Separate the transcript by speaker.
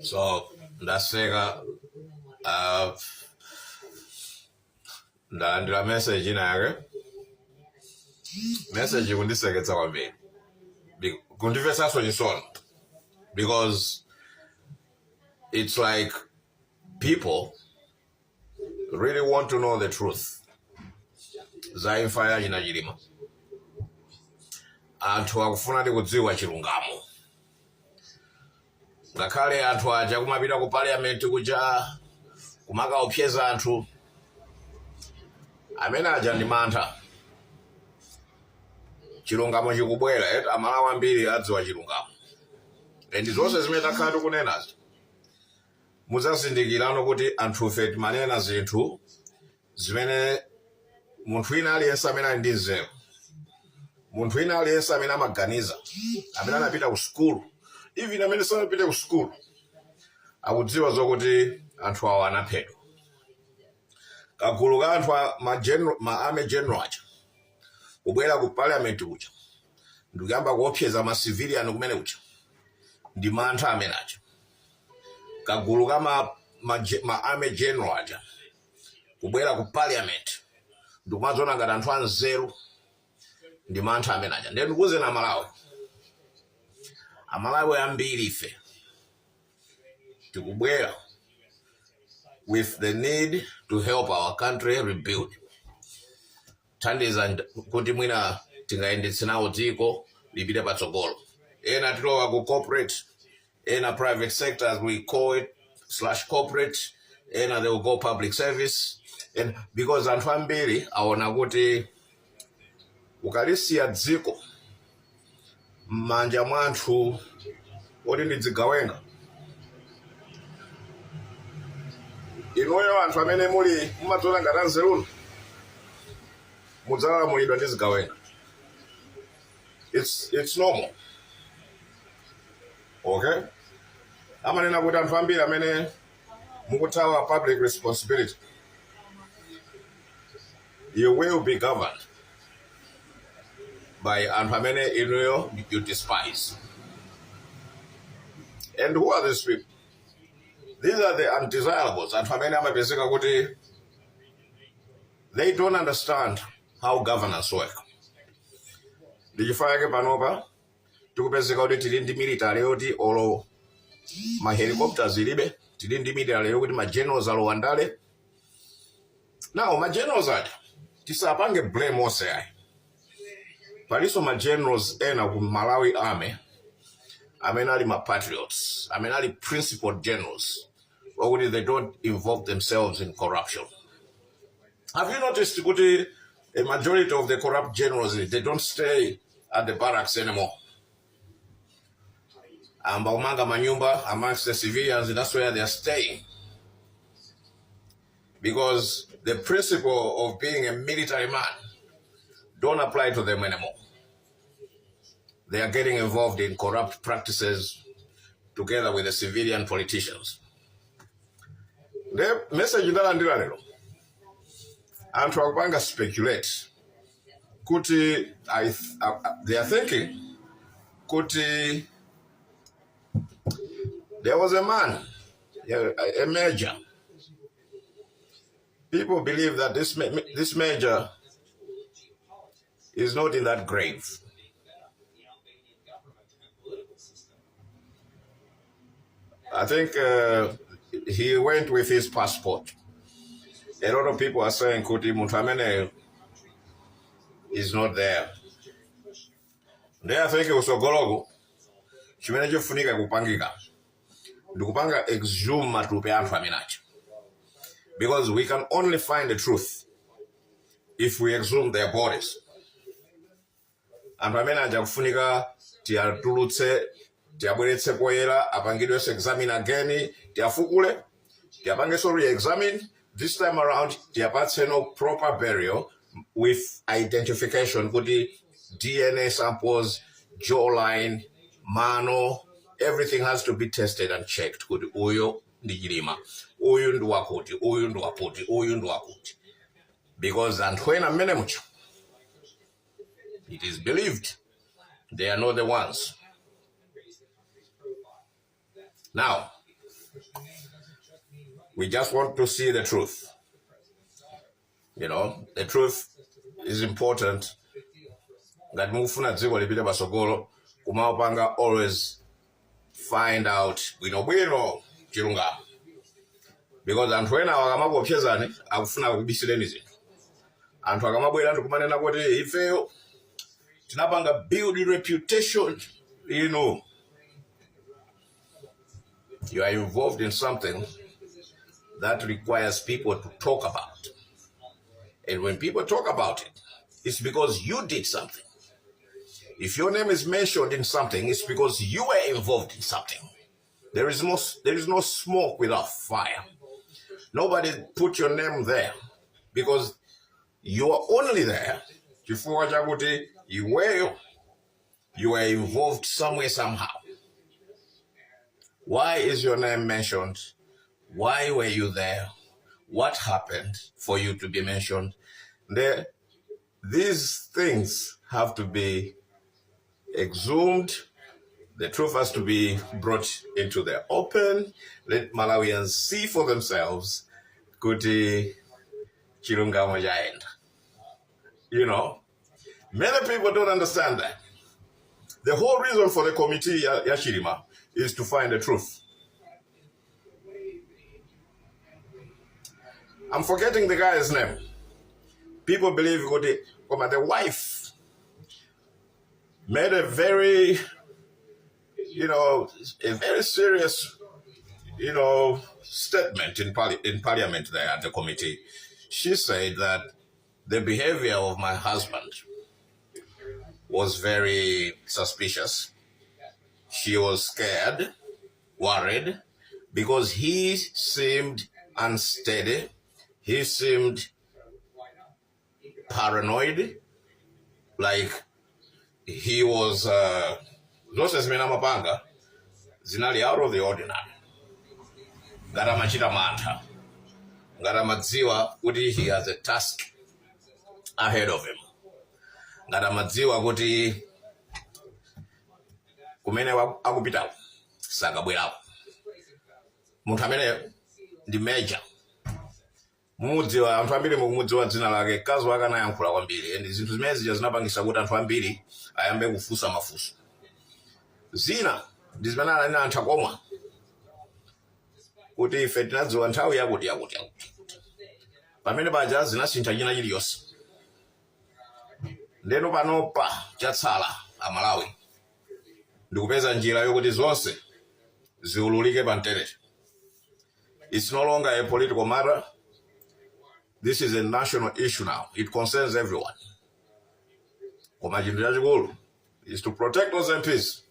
Speaker 1: So ndaseka ndalandira message inake message kundiseketsa kwambiri kundimvetsanso chisoni because it's like people really want to know the truth za imfa ya Chilima. Anthu akufuna kudziwa chilungamo. Ngakhale anthu aja kumapita ku parliament kuja kumakaopseza anthu amene aja ndi mantha. Chilungamo chikubwera amalawi ambiri adziwa chilungamo. Ndi zonse zimene takhala tikunenazi. Muzazindikirano kuti anthu ife timanena zinthu zimene munthu wina aliyense amene ali ndi nzeru, munthu wina aliyense amene amaganiza, amene anapita ku sukulu, even amene sanapite ku sukulu, akudziwa zokuti anthu awo anaphedwa. Kagulu ka anthu ma army general aja kubwera ku parliament kuja ndikuyamba kuopseza ma civilian kumene kuja ndi mantha amene aja. Kagulu ka ma army general aja kubwera ku parliament ndikumazona ngati anthu anzeru ndi mantha amene aja. Ndiye ndikuze na Amalawi ambiri ife tikubwera with the need to help our country rebuild. Thandiza kuti mwina tingayendetse nawo dziko lipite patsogolo. Ena tilowa ku corporate, ena private sector as we call it /corporate, ena they will go public service. And because anthu ambiri aona kuti ukalisiya dziko m'manja mwa anthu oti ndidzigawenga, inuyo anthu amene mumadzona ngati anzeru mudzalamulidwa ndi zigawenga. It's normal. Okay? Amanena kuti anthu ambiri amene mukuthawa public responsibility, you will be governed by anthu amene inuyo you despise. And who are these people? These are the undesirables. Anthu amene amapezeka kuti they don't understand how governance work. Ndichifukwa panopa tikupezeka kuti tili ndi military yoti olo ma helicopters ilibe, tili ndi military yoti ma generals alowa ndale. Now ma generals aja tisapange blame onse ayi. Paliso ma generals ena ku Malawi army amene ali ma patriots, amene ali principled generals, or they don't involve themselves in corruption. Have you noticed kuti a majority of the corrupt generals, they don't stay at the barracks anymore? Ambaumanga manyumba amongst the civilians, that's where they are staying. Because the principle of being a military man don't apply to them anymore. They are getting involved in corrupt practices together with the civilian politicians. The message ndalandira lero, anthu akupanga speculate kuti they are thinking kuti there was a man, a major. People believe that this major is not in that grave. I think he went with his passport. A lot of people are saying kuti munthu amene is not there. They are thinking usogologo chimene chofunika kupangika ndikupanga exhume matupi anthu amene aja. Because we can only find the truth if we exhume their bodies. Anthu amene aja kufunika tiyatulutse, tiyabweretse poyera, apangidwenso examine again, tiyafukule, tiyapangenso re-examine. This time around, tiyapatse no proper burial with identification, kuti DNA samples, jawline, mano, everything has to be tested and checked. Kuti uyo ndi Chilima, uyu ndi wakuti, uyu ndi waputi, uyu ndi wakuti. Because anthu ena mmene mucho, it is believed they are not the ones. Now, we just want to see the truth. You know, the truth is important. Ngati mufuna dziko lipite pasogolo, kumapanga always find out bwino chilungamo. Because anthu ena akamangopsezani akufuna kubisireni zinthu. Anthu akamabwera anthu kumanena kuti ifeyo tinapanga build reputation, you know. You are involved in something that requires people to talk about. And when people talk about it, it's because you did something. If your name is mentioned in something, it's because you were involved in something. There is no smoke without fire. Nobody put your name there because you are only there. You were involved somewhere, somehow. Why is your name mentioned? Why were you there? What happened for you to be mentioned? These things have to be exhumed. The truth has to be brought into the open. Let Malawians see for themselves. Kuti chilungamo jaenda. You know, many people don't understand that. The whole reason for the committee, Yashirima, is to find the truth. I'm forgetting the guy's name. People believe the wife made a very, a very serious, statement in parliament there at the committee. She said that the behavior of my husband was very suspicious. She was scared, worried, because he seemed unsteady. He seemed paranoid, like he was, Zoses Minamapanga, zinali out of the ordinary. Garamachita manta. Garamadziwa kuti he has a task ahead of him. Garamadziwa kuti kumene akupita sakabwerapo. Munthu amene ndi major. Mudziwa anthu ambiri mukumudziwa dzina lake, Akazi ayankhulira kwambiri, and zinthu zimene zija zinapangisa kuti anthu ambiri ayambe kufunsa mafunso. Zina ndi zimene ali anthu akomwa kuti ife tinadziwa nthawi yakuti. Pamene paja zinasintha china chiliyonse. Ndeno panopa chatsala Amalawi ndikupeza njira yokuti zonse ziululike pamtendere. It's no longer a political matter. This is a national issue now. It concerns everyone. Koma chinthu chachikulu is to protect us in peace.